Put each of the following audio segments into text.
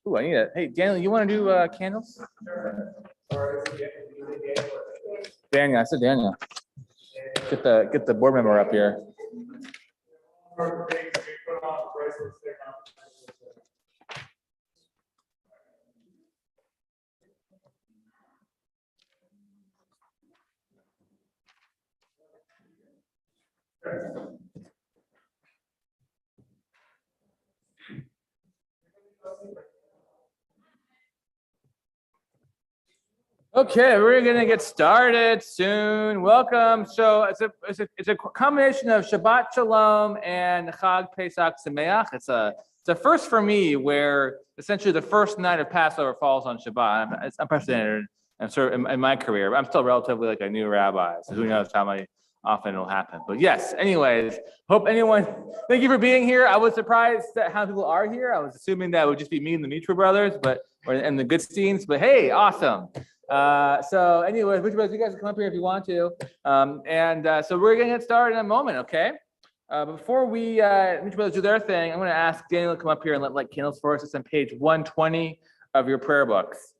Ooh, I need it. Hey, Daniel, you want to do candles? Daniel, I said Daniel. Get the board member up here. Okay, we're gonna get started soon. Welcome. So it's a combination of Shabbat Shalom and Chag Pesach Sameach. It's a first for me where essentially the first night of Passover falls on Shabbat. It's unprecedented and sort of in my career. I'm still relatively like a new rabbi, so who knows how often it'll happen. But yes, anyways, thank you for being here. I was surprised at how people are here. I was assuming that it would just be me and the Mitra brothers, and the Goodsteins, but hey, awesome. So anyways, Mitra brothers, you guys can come up here if you want to. So we're gonna get started in a moment, okay? Before we Mitra brothers do their thing, I'm gonna ask Daniel to come up here and light candles for us. It's on page 120 of your prayer books.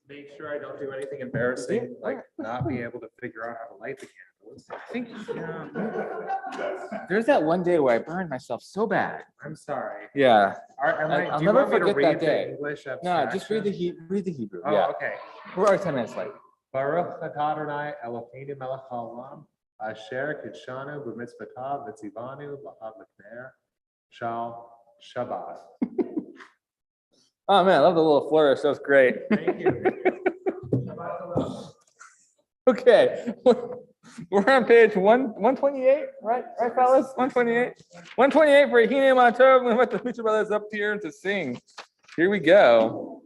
Make sure I don't do anything embarrassing, like not be able to figure out how to light the candles. I think there's that one day where I burned myself so bad. I'm sorry. Yeah. I'll never forget that day. English no, just read the Hebrew. Oh, yeah. Okay. We're already 10 minutes late. Baruch atah Adonai Eloheinu melech haolam asher kitshanu b'mitzvotav v'tzivanu b'chad l'kner shal Shabbat. Oh man, I love the little flourish. That was great. Thank you. Okay. We're on page 128, right, fellas? 128. 128 for Hine Matov. We want the Mitra brothers up here to sing. Here we go.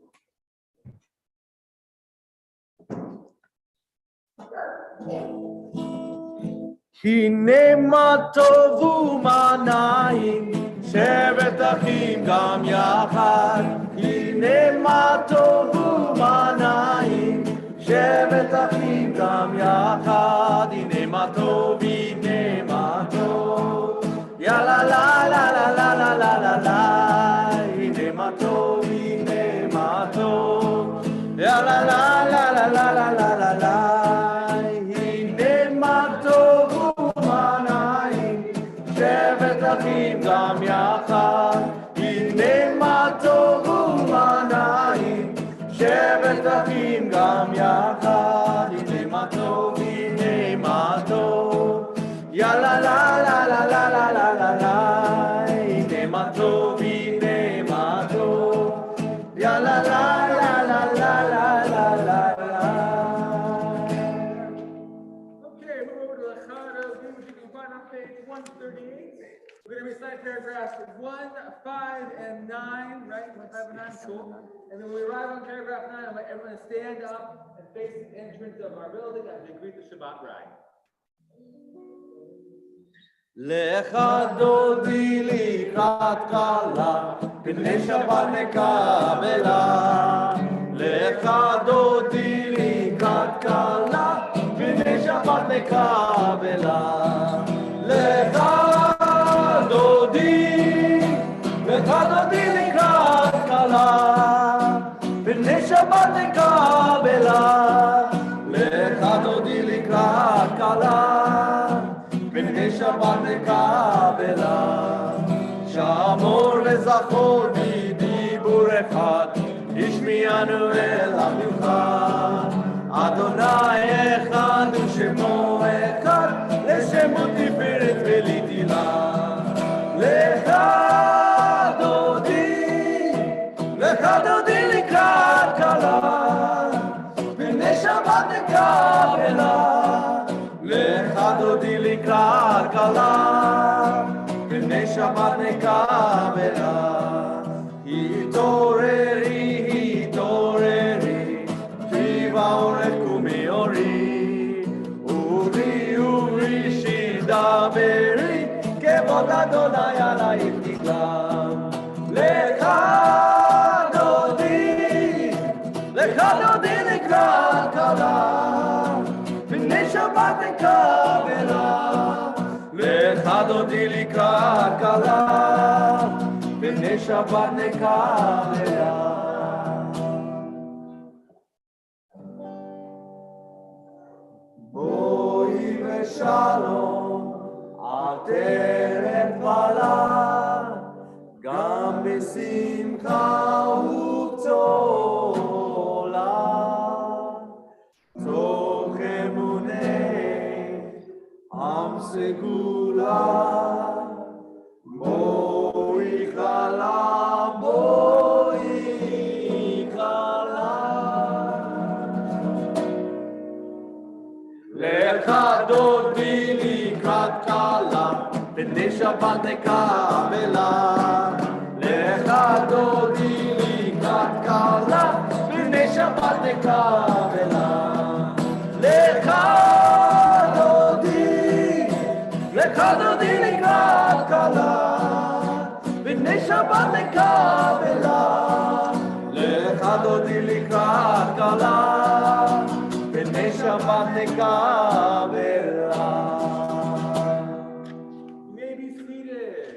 Hine Matov u'manayim shevet achim gam yachad. Hine Matov u'manayim shevet achim gam yachad. Hine matov, hine matov, ya la la la la la la la la la. Hine matov, hine matov, ya la la la la la la la la la. Hine matov u'manayim shevet achim gam yachad. Hine matov u'manayim shevet achim gam yachad. Hine matov, hine matov, ya la la la la la la la la la. Hine matov, hine matov, ya la la la la la la la la la. Okay, move over to the Chada, which you can find on page 138. We're going to recite paragraphs 1, 5, and 9, right? 1, 5, and 9, cool. And then when we arrive on paragraph 9, I want everyone to stand up and face the entrance of our building as we greet the Shabbat ride. Lecha dodi likrat kala, pnei Shabbat nekabela. Lecha dodi likrat kala, pnei Shabbat nekabela. Lecha dodi likrat kala, pnei Shabbat nekabela. Lecha dodi likrat kala, pnei Shabbat nekabela. Shamor וזכור בדיבור אחד, השמיענו אל המיוחד. אדוני אחד ושמו אחד, לשמו תפארת ולתהילה. לך דודי לקראת כלה, פני שבת נקבלה. לך דודי לקראת כלה, פני שבת נקבלה. התעוררי, התעוררי, חיבה אורך קומי אורי. אורי שדברי, כבוד אדוני עלייך תגלם. לך דודי לקראת כלה, פני שבת נקבלה. לך דודי לקראת כלה, b'nei Shabbat nekavela. Boi v'shalom al teret vala, gam b'simcha u'gdola. Toch emunei am segula, boi chala, boi chala. Lecha dodi likrat kala, b'nei Shabbat nekavela. Lecha dodi likrat kala, b'nei Shabbat nekavela. Lecha dodi likrat kala, b'nei Shabbat nekavela. Lecha dodi likrat kala, b'nei Shabbat nekavela. You may be seated.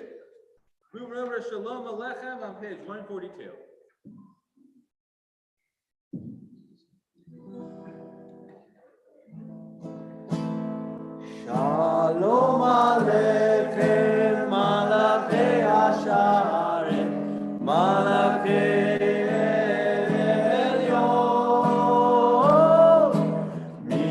Moving over to Shalom Alechem on page 142. Shalom Aleichem, Malachei Hasharet, Malachei Elyon. Mi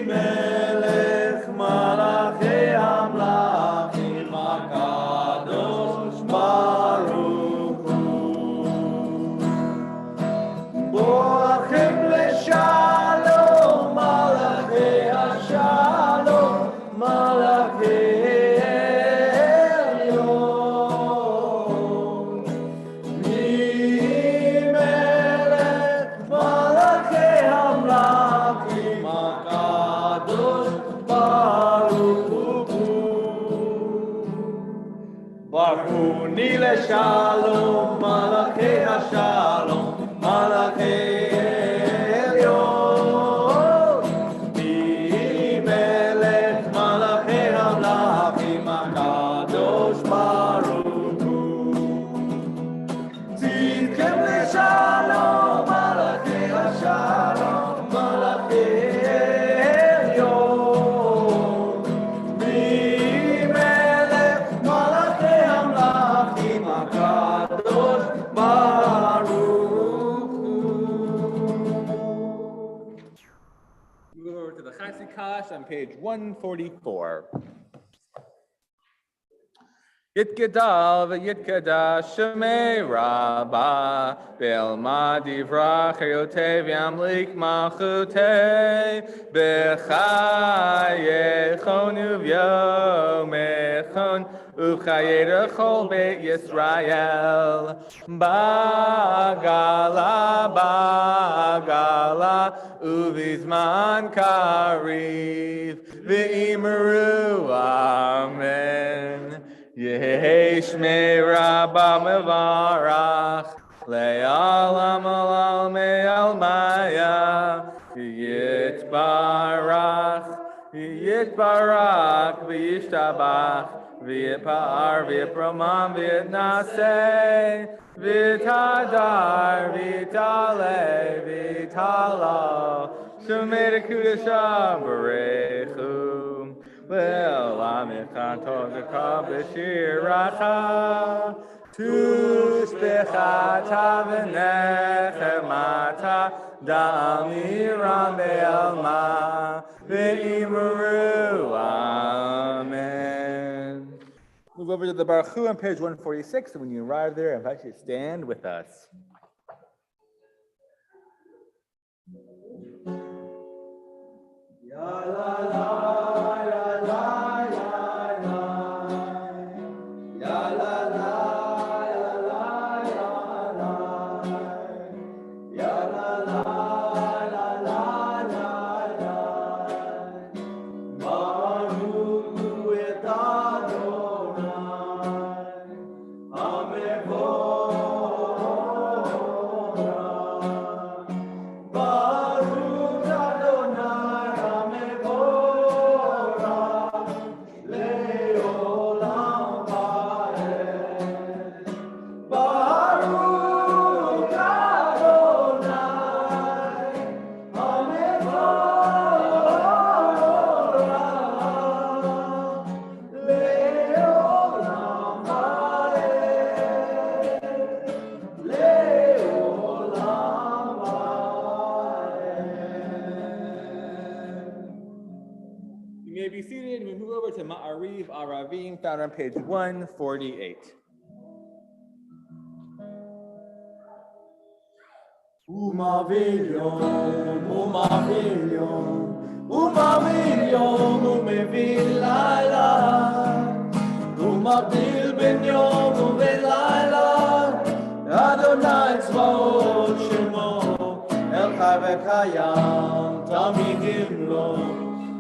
Melech Malachei Amlachim HaKadosh Baruch Hu. Boachem leshalom, Malachei Hashalom, Malachei Elyon. Mi Melech Malachei Amlachim HaKadosh Baruch Hu. Baruni leshalom, Malachei Hashalom, Malachei Elyon. Mi Melech Malachei Amlachim HaKadosh Baruch Hu. Tzidkem leshalom, Malachei Hashalom, Malachei Elyon. Mi Melech Malachei Amlachim HaKadosh Baruch Hu. Move over to the Chatzikash on page 144. Yitgadal v'yitgadash shemei rabba b'elma divrach yotev yamlik malchutei b'chayechon uvyomechon uv'chayerechol beit Yisrael bagala uvizman kariv v'imeru amen. Yehesh me rabba mevarach le'alam alal me'al maya yitbarach v'yishtabach v'yipar v'yipramam v'yitnaseh v'yitadar v'yitale v'yitala shemei kudasham barechu. Well, I'm in Kantozaka B'Shiracha Tushbechata V'nechemata Da'amiram Be'alma Ve'imaru Amen. Move over to the Baruch Hu on page 146, and when you arrive there, I invite you to stand with us. Ya la la. be seated. We move over to Ma'ariv Aravim, found on page 148. Umavilion, umavilion, umavilion, umevil laila, umavil ben yom uven laila, Adonai tzvaot shemo, El chai v'kayam, tamidim lo,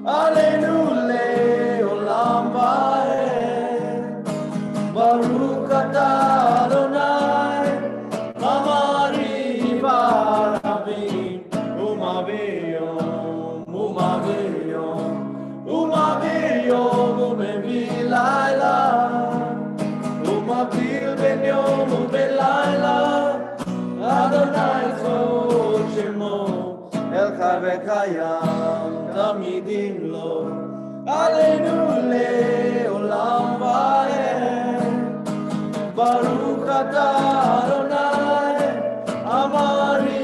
Aleinu le'olam va'ed, Baruch atah Adonai, Amari Baravim, Umavilion, umavilion, umavilion, umevil laila, umavil ben yom uven laila, Adonai tzvaot shemo, El chai v'kayam, tamidim lo, Aleinu le'olam va'ed, Baruch atah Adonai, Amari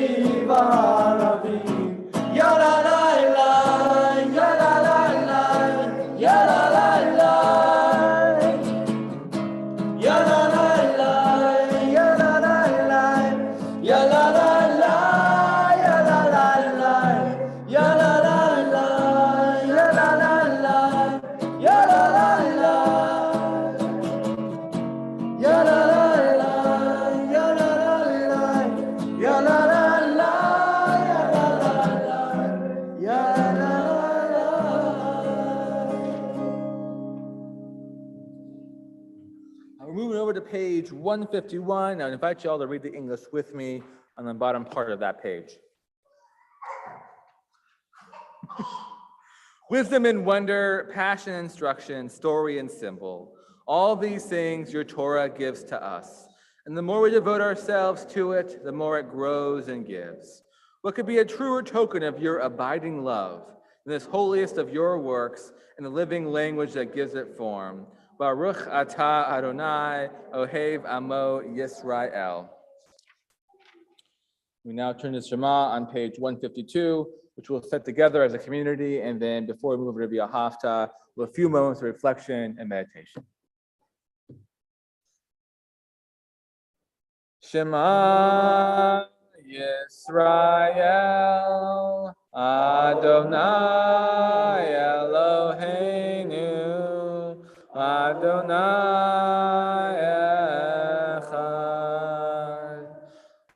Baravim, Yala la la, Yala la la, Yala la la, Yala la la, Yala la la, Yala la la, Yala la la, Yala la la, Yala la la, Yala la la. Ya la la la, ya la la la, ya la la la, ya la la la. We're moving over to page 151. I invite you all to read the English with me on the bottom part of that page. Wisdom and wonder, passion and instruction, story and symbol. All these things your Torah gives to us. And the more we devote ourselves to it, the more it grows and gives. What could be a truer token of your abiding love than this holiest of your works and the living language that gives it form? Baruch atah Adonai, Ohev Amo Yisrael. We now turn to Shema on page 152, which we'll set together as a community, and then before we move over to Via Hafta, we'll have a few moments of reflection and meditation. Shema Yisrael, Adonai Eloheinu, Adonai Echad.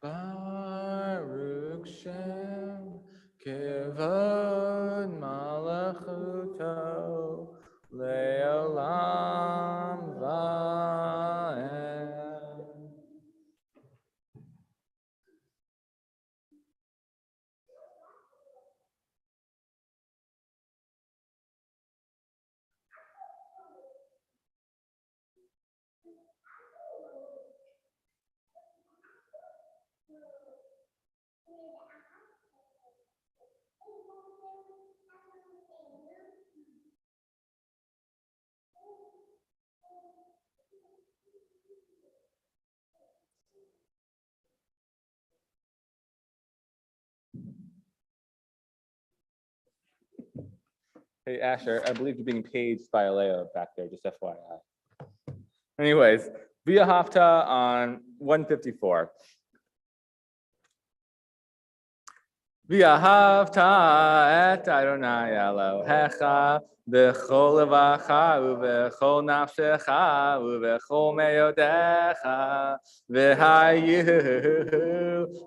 Baruch Shem Kivod Malachuto Leolam Va'ed. Hey, Asher, I believe you're being paged by Aleo back there, just FYI. Anyways, Via Hafta on 154. Via Hafta et Adonai Elohecha b'chol levacha u'b'chol nafshecha u'b'chol meyodecha v'hayu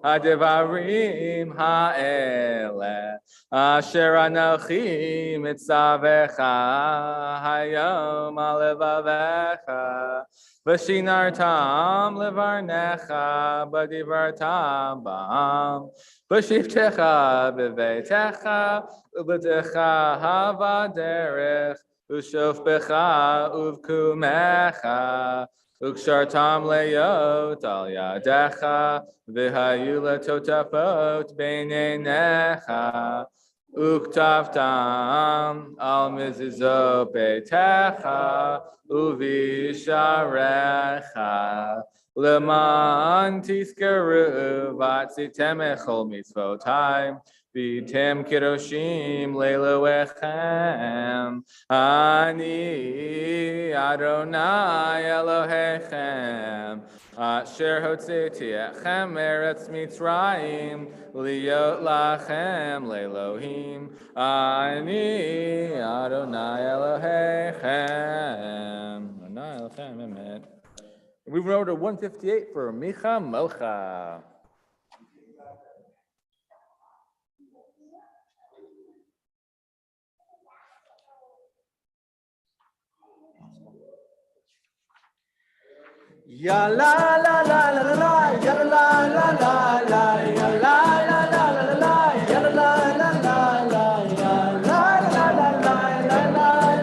ha'devarim ha'eleh asher anochi mitzavecha hayom alevavecha v'shinartam levarnecha b'divartam ba'am B'shivtecha b'veitecha u'b'techa havaderech u'shofbecha uvkumecha u'kshartam leyot al yadecha v'hayu letotafot b'neinecha u'ktavtam al mezuzot beitecha u'visharecha Leman tizkeru v'atzitem echol mitzvotai. V'tem kiroshim leiloechem. Ani Adonai Elohechem. Asher hotzeti echem eretz Mitzrayim. Liot lachem le'Elohim. Ani Adonai Elohechem. Adonai Elohechem, amen. Moving over to 158 for Micha Mocha. Ya la la la la la la, ya la la la la la, ya la la la la la la, ya la la la la la, ya la la la la la la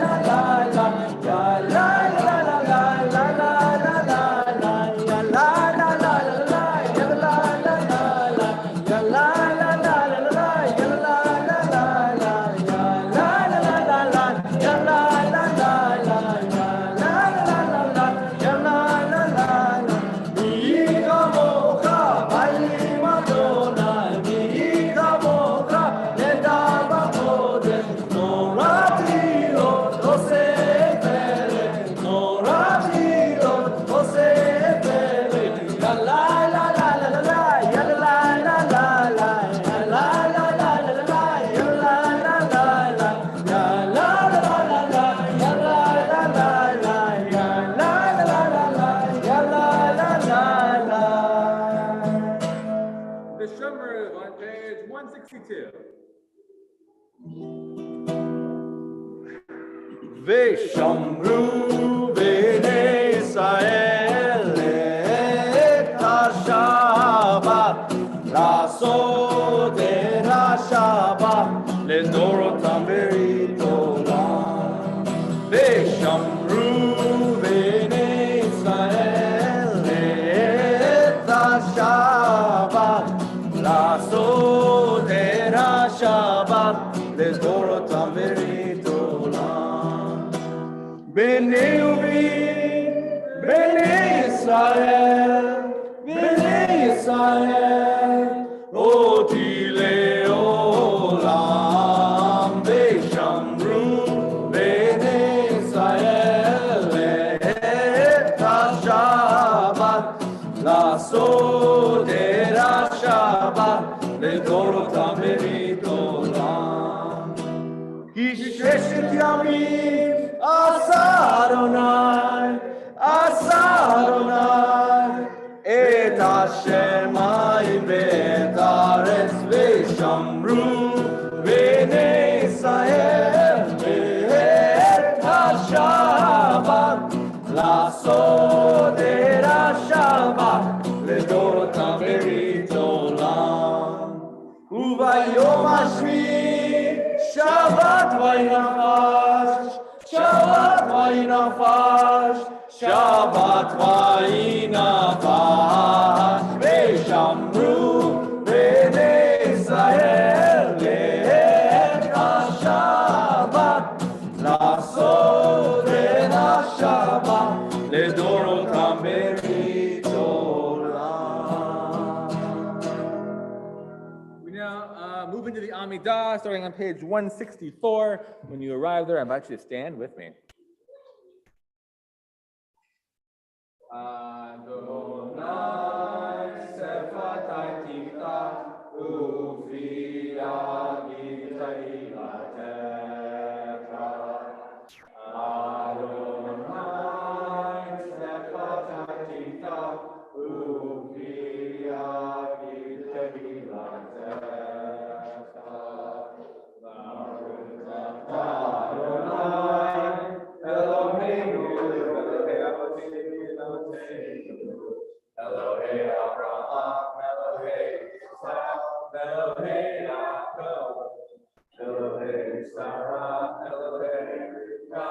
la la la, ya la la la la la la la la la, ya la la la la la, ya la la la la, ya la la la la la, ya la la la la, ya la la la la la, ya la la la la, ya la la la la, ya la la la. On page 162. ושמרו בני ישראל את השבת, לעשות את השבת לדורותם ברית עולם. ושמרו בני ישראל את השבת, לעשות את השבת לדורותם ברית עולם. בני ישראל, בני ישראל, אותי לעולם. ושמרו בני ישראל את השבת, לעשות את השבת לדורותם ברית עולם. כי ששת ימים עשה אדוני את השמיים ואת הארץ, ושמרו בני ישראל ואת השבת, לעשות את השבת לדורותם ברית עולם. וביום השביעי שבת וינפש, שבת וינפש, שבת וינפש, ושמרו בני ישראל את השבת, לעשות את השבת לדורותם ברית עולם. We now move into the Amidah, starting on page 164. When you arrive there, I invite you to stand with me. Adonai sefatai tiftach ufi agitei latecha. Adonai sefatai tiftach ufi agitei latecha. Adonai Eloheinu Elohei Abraham, Elohei Yitzhak, Elohei Yaakov, Elohei Sarah, Elohei Rivka,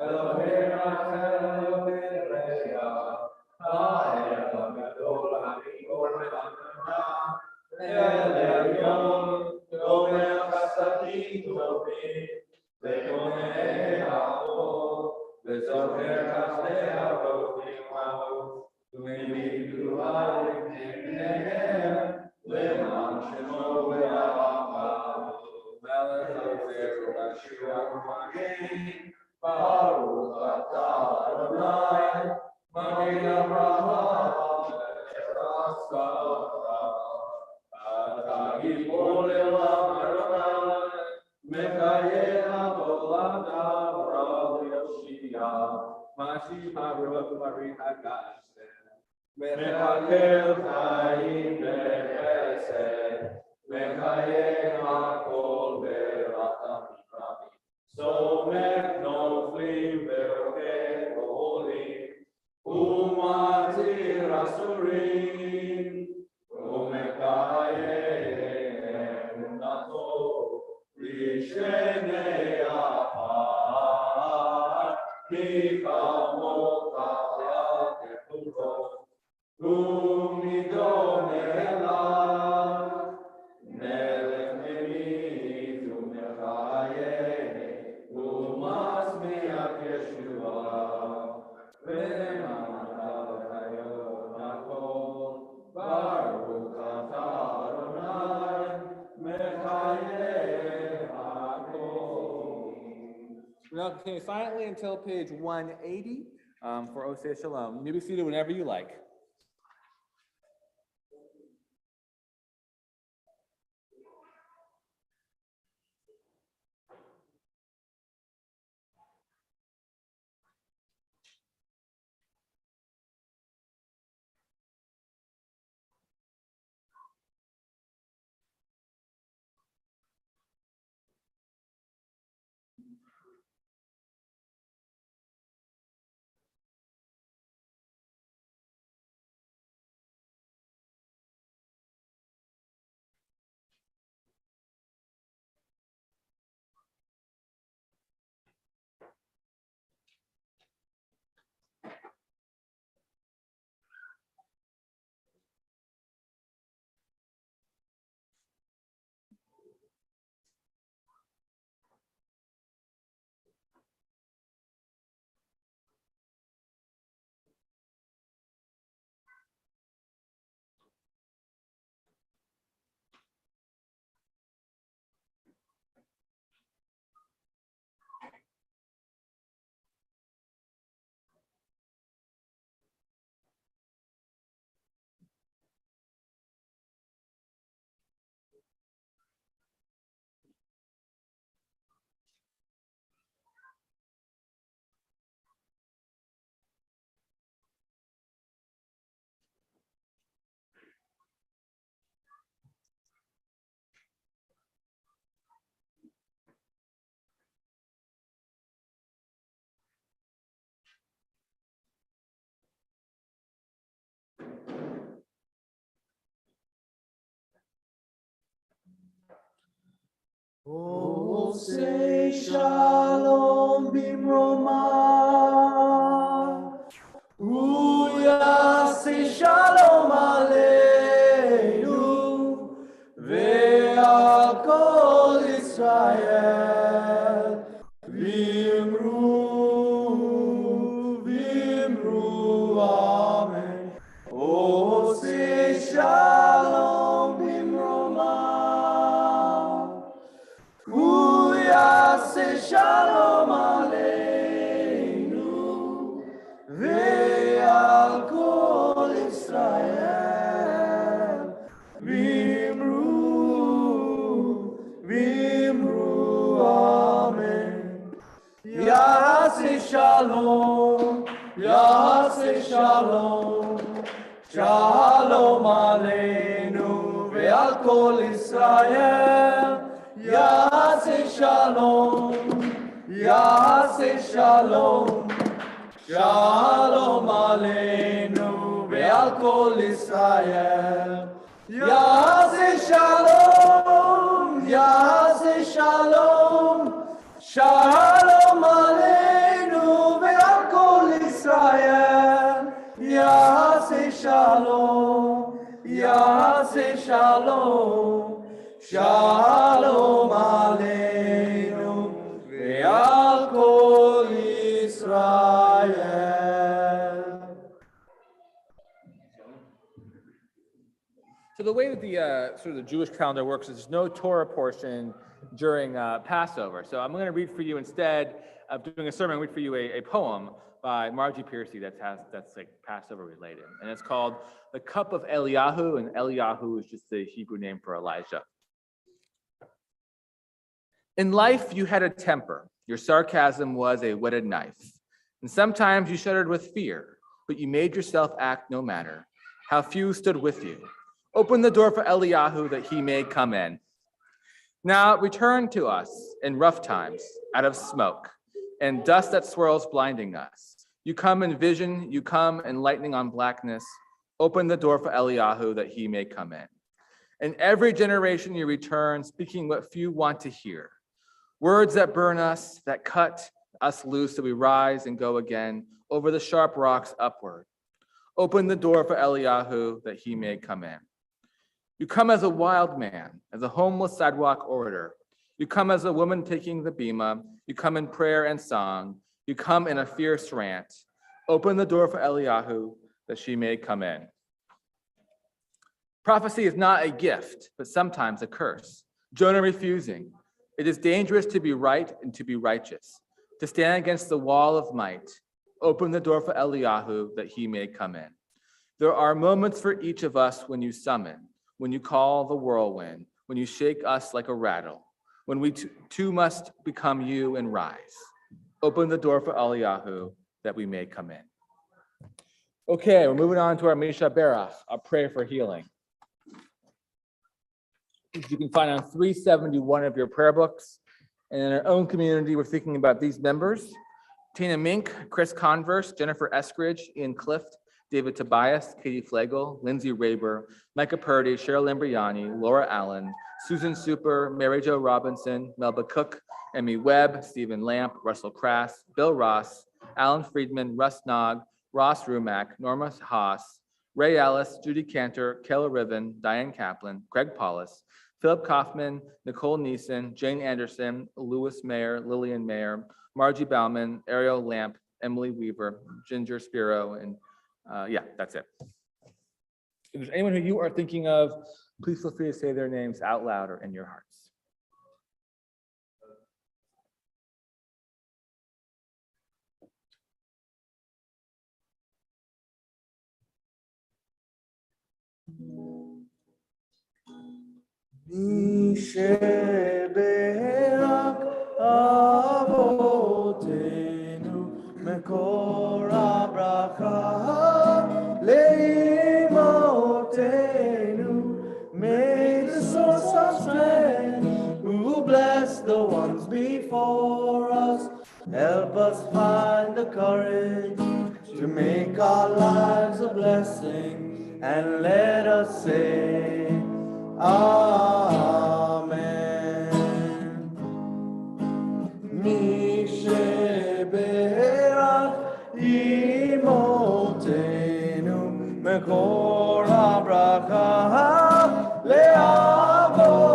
Elohei Rachel, Elohei Leah, Ha'el HaGadol HaGidol HaNorah, El Elyon, Gomer Chasadim Tovim, Ve'gonei Ha'or, Ve'zocher Kasdei HaRovim Ha'or, U'mevim Baruch atah Adonai, Magen Avraham, Atah Gibor Leolam Adonai, Mekayeh Haolam Avraham Yoshia, Mashiach Baruch Baruch HaGashem, Mechakel Chaim Bechesed, Mekayeh Hakol Beracham Rabim. So make no flame verke holy, umatir asurin, umekaye nato, rishene apar, mikamota keturo, umidon elah, melech emid umekaye. Umas miak Yeshua, v'namata hayom hakol, Baruch atah Adonai, mechayeh hakol. We'll now continue silently until page 180 for Oseh Shalom. You may be seated whenever you like. Oseh Shalom Bimroma, Uyaseh Shalom Aleinu, Ve'al Kol Israel, Vimru Amen. Oseh Shalom Bimroma, Uyaseh Shalom Aleinu, Ve'al Kol Israel, Vimru Amen. Yaseh Shalom, Yaseh Shalom, Shalom Aleinu, Ve'al Kol Israel. Yaseh Shalom, Yaseh Shalom, Shalom Aleinu, Ve'al Kol Israel. Yaseh Shalom, Yaseh Shalom, Shalom Aleinu, Ve'al Kol Israel. Yaseh Shalom, Yaseh Shalom, Shalom Aleinu, Ve'al Kol Israel. So the way that the sort of the Jewish calendar works is there's no Torah portion during Passover. So I'm going to read for you, instead of doing a sermon, read for you a poem by Margie Piercy that's like Passover related. And it's called The Cup of Eliyahu, and Eliyahu is just the Hebrew name for Elijah. In life, you had a temper. Your sarcasm was a whetted knife. And sometimes you shuddered with fear, but you made yourself act no matter how few stood with you. Open the door for Eliyahu that he may come in. Now return to us in rough times, out of smoke and dust that swirls blinding us. You come in vision, you come in lightning on blackness. Open the door for Eliyahu that he may come in. In every generation you return, speaking what few want to hear. Words that burn us, that cut us loose, so we rise and go again over the sharp rocks upward. Open the door for Eliyahu that he may come in. You come as a wild man, as a homeless sidewalk orator. You come as a woman taking the bima. You come in prayer and song. You come in a fierce rant. Open the door for Eliyahu that she may come in. Prophecy is not a gift, but sometimes a curse. Jonah refusing. It is dangerous to be right and to be righteous, to stand against the wall of might. Open the door for Eliyahu that he may come in. There are moments for each of us when you summon, when you call the whirlwind, when you shake us like a rattle, when we too must become you and rise. Open the door for Eliyahu that we may come in. Okay, we're moving on to our Misha Berach, our prayer for healing. You can find on 371 of your prayer books. And in our own community, we're thinking about these members: Tina Mink, Chris Converse, Jennifer Eskridge, Ian Clift, David Tobias, Katie Flagel, Lindsay Raber, Micah Purdy, Cheryl Lambriani, Laura Allen, Susan Super, Mary Jo Robinson, Melba Cook, Emmy Webb, Stephen Lamp, Russell Crass, Bill Ross, Alan Friedman, Russ Nog, Ross Rumack, Norma Haas, Ray Ellis, Judy Cantor, Keller Riven, Diane Kaplan, Greg Paulus, Philip Kaufman, Nicole Neeson, Jane Anderson, Louis Mayer, Lillian Mayer, Margie Bauman, Ariel Lamp, Emily Weaver, Ginger Spiro, and yeah, that's it. If there's anyone who you are thinking of, please feel free to say their names out loud or in your hearts. מי שברך אבותינו מקור הברכה לאמותינו. May the source of strength who bless the ones before us help us find the courage to make our lives a blessing, and let us say Amen. מי שברך אמותינו מקור הברכה לאבותינו.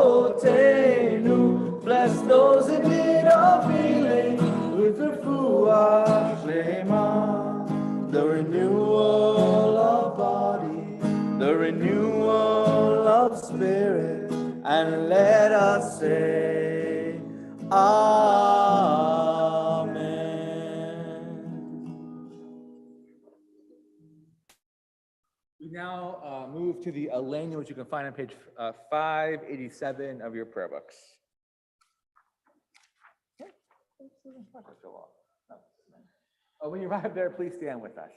Bless those in need of healing with refuah shlema, the renewal of body, the renewal of spirit, and let us say Amen. We now move to the Alenu, which you can find on page 587 of your prayer books. When you arrive there, please stand with us.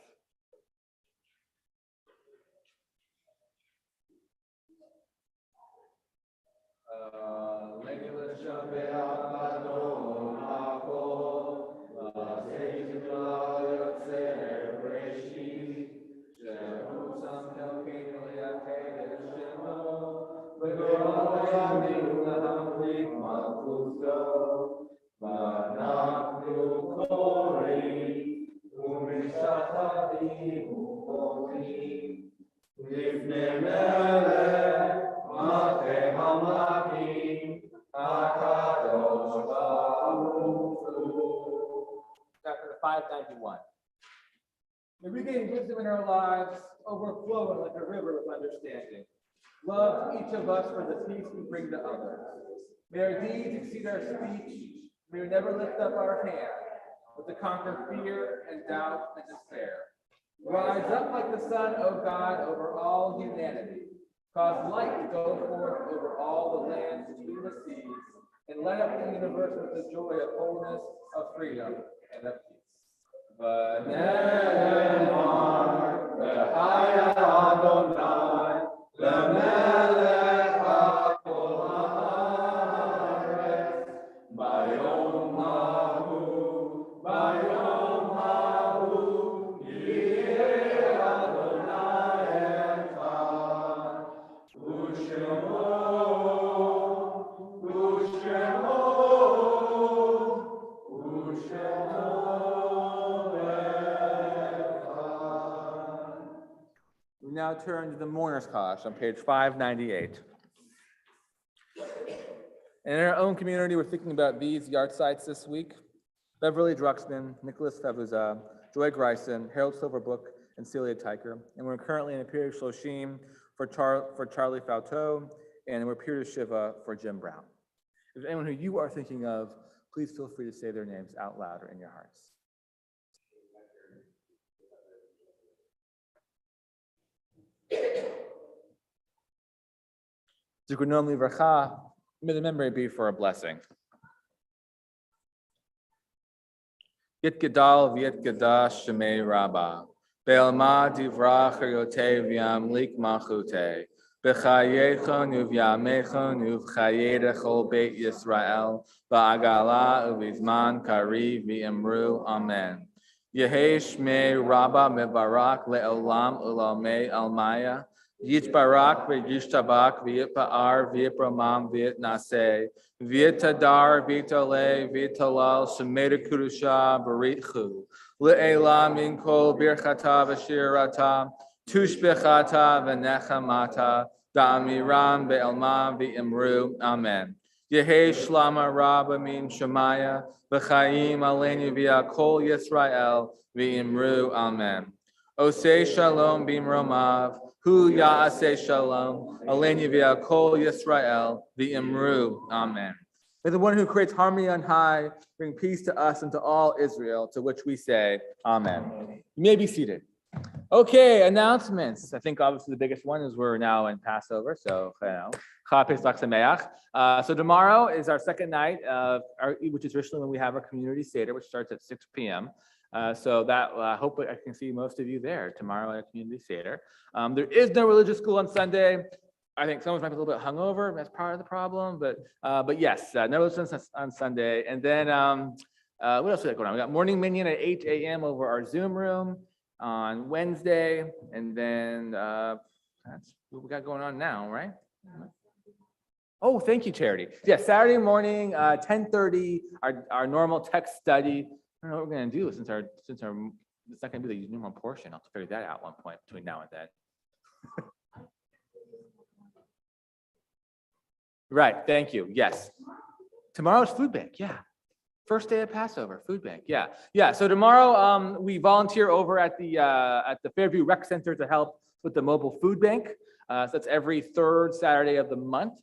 Chapter 591. The regained wisdom in our lives, overflowing like a river of understanding. Love each of us for the peace we bring to others. May our deeds exceed our speech. May we never lift up our hand, but to conquer fear and doubt and despair. Rise up like the sun, O God, over all humanity. Cause light to go forth over all the lands between the seas, and light up the universe with the joy of wholeness, of freedom, and of peace. V'ne'emar v'chaya Adonai lemelech ha'kol haaretz bayom hahu yireh Adonai echad u'shemo We now turn to the mourner's Kosh on page 598. And in our own community, we're thinking about these yard sites this week: Beverly Druxman, Nicholas Fevuza, Joy Greisen, Harold Silverbrook, and Celia Tyker. And we're currently in a period of Shloshim for Charlie Fauteau, and we're period of Shiva for Jim Brown. If there's anyone who you are thinking of, please feel free to say their names out loud or in your hearts. Zikunom livracha, may the memory be for a blessing. Yit Gedal v'yit Gadash Shemei Rabbah, Be'alma divrach yotev yamlik machute, B'chayechon uv'yamechon uv'chayedechol Beit Yisrael, Ba'agala uv'izman kari v'imru Amen. Yehei Shmei Rabbah mevarak le'olam ulamei almaya, Yitbarak v'yishtabak v'yitpa'ar v'yipramam v'yitnaseh, v'yitadar v'yitale v'yitalal shemeda kudusha baritchu, le'elam min kol birchata v'shirata, tushbechata v'nechamata, da'amiram be'elma v'imru, Amen. Yehei shlama rabba min shemaya, v'chaim aleinu v'yakol Yisrael, v'imru, Amen. Osei shalom b'imromav, Hu ya'aseh shalom, aleinu v'yakol Yisrael, v'imru, Amen. May the one who creates harmony on high bring peace to us and to all Israel, to which we say, Amen. You may be seated. Okay, announcements. I think obviously the biggest one is we're now in Passover, so Chag Pesach Sameach. So tomorrow is our second night, which is traditionally when we have our community seder, which starts at 6 p.m. So that I hope I can see most of you there tomorrow at a community seder. There is no religious school on Sunday. I think someone might be a little bit hungover. That's part of the problem, but yes, no religious on Sunday. And then what else we got going on? We got morning minyan at 8 a.m. over our Zoom room on Wednesday, and then that's what we got going on now, right? Oh, thank you, Charity. Yeah, Saturday morning, 10:30, our normal text study. I don't know what we're going to do since it's not going to be the normal portion. I'll have to figure that out at one point between now and then. Right, thank you. Yes. Tomorrow's food bank, yeah. First day of Passover, food bank, yeah. Yeah, so tomorrow we volunteer over at the Fairview Rec Center to help with the mobile food bank. So that's every third Saturday of the month.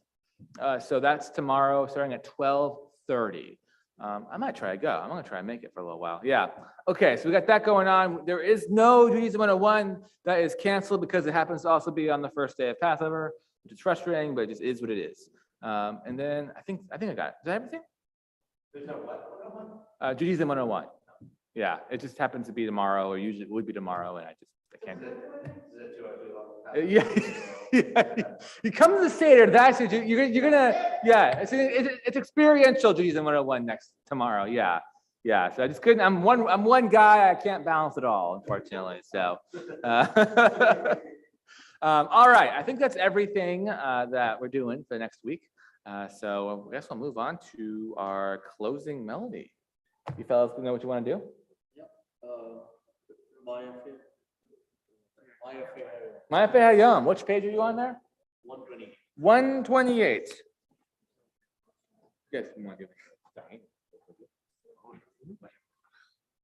So that's tomorrow starting at 12:30. I might try to go. I'm going to try and make it for a little while. Yeah. Okay, so we got that going on. There is no Judaism 101 that is canceled because it happens to also be on the first day of Passover, which is frustrating, but it just is what it is. And then I think I got it. Is that everything? There's no what? 101? Judaism 101. Yeah, it just happens to be tomorrow, or usually it would be tomorrow, and I can't do it. Yeah, you come to the Seder. That's it. You're gonna. Yeah, it's experiential Judaism 101 next tomorrow. Yeah. So I just couldn't. I'm one guy. I can't balance it all, unfortunately. So. All right. I think that's everything that we're doing for next week. So I guess we'll move on to our closing melody. You fellas know what you want to do? Yep. Maya Hayom. Which page are you on there? 128. 128. Yes, you want to give me.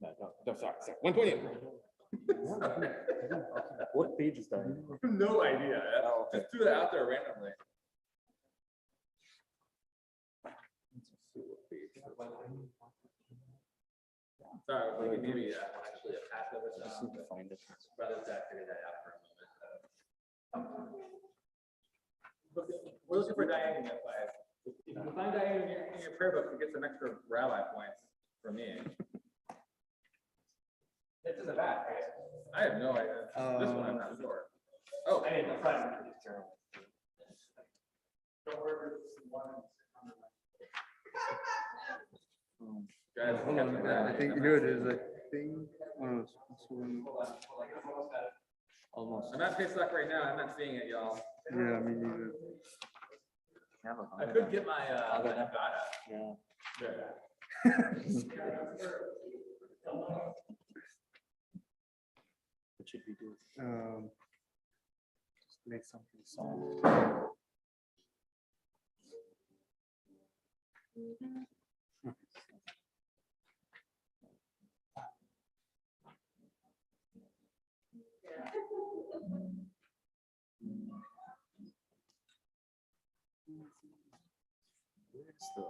No, sorry. 128. What page is that? I have no idea. Oh, okay. Just threw that out there randomly. Sorry, we can maybe actually a passive or Just something. need to find it. Rather than figure that out for a moment. We're looking for Diane in that class. If you can find Diane in your prayer book, you get some extra rabbi points from me. It's in the back, right? I have no idea. This one I'm not sure. Oh, I mean, the front. Guys, Hold on, I think here it is. I think. Oh, it's one. Almost. I'm at Pesach right now. I'm not seeing it, y'all. Yeah, me neither. I could get my Nevada. Yeah. What should we do? Just make something soft. Where's the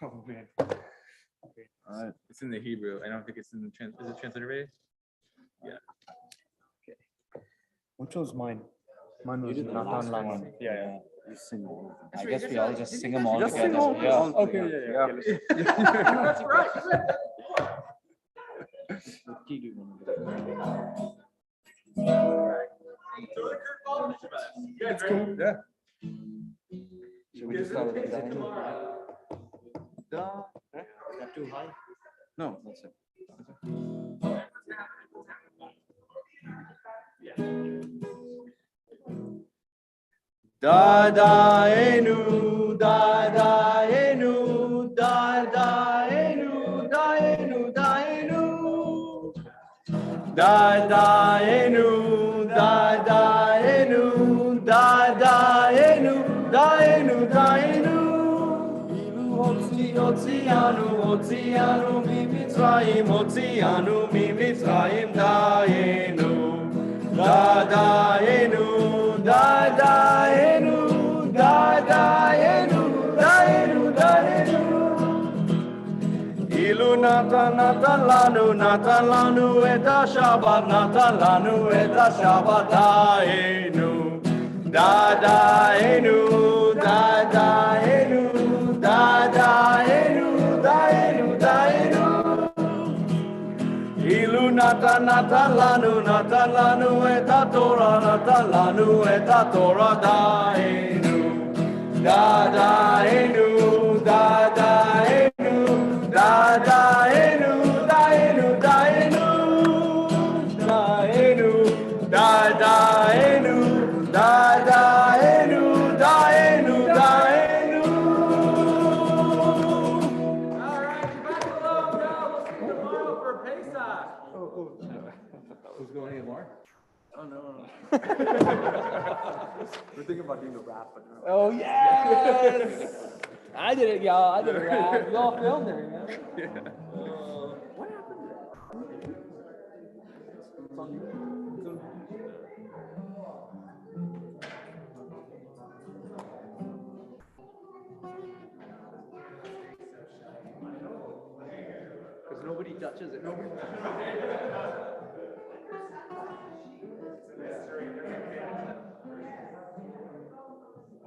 oh man. Okay. It's in the Hebrew. I don't think it's in the is it transliterated? Yeah. Okay. Which was mine? Mine was You did the Nathan last Lang. one. Yeah. You sing all of them. I That's guess right, we that's all right. just Did sing you them guys all just together. sing all- Yeah. all Okay. Yeah. That's right. It's cool. Yeah. Should we just start with that? Da. Is that too high? No. That's it. Da da enu, da da enu, da da enu, da enu, da enu. Da da enu, da da enu, da da enu, da enu, da enu. Ilu hotzianu, hotzianu mi Mitzrayim, hotzianu mi Mitzrayim, da enu, da da enu, da da enu, da da enu, da enu, da enu. Ilu natan lanu et ha-Shabbat, natan lanu et ha-Shabbat, da'enu, da'enu, da'enu, da'enu, da'enu, da'enu. Ilu natan lanu et ha-Torah, natan lanu et ha-Torah, da'enu, da'enu, da'enu. Da da enu, da enu, da enu, da enu, da da enu, da da enu, da enu, da enu. All right, back alone now. We'll see you tomorrow for Pesach. Who's going anymore? Oh no. We're thinking about doing a rap, but no. Oh yes! I did it, y'all. I did it, rap. Y'all filmed it, man. What happened to that? It's on you. Because nobody touches it. Nobody.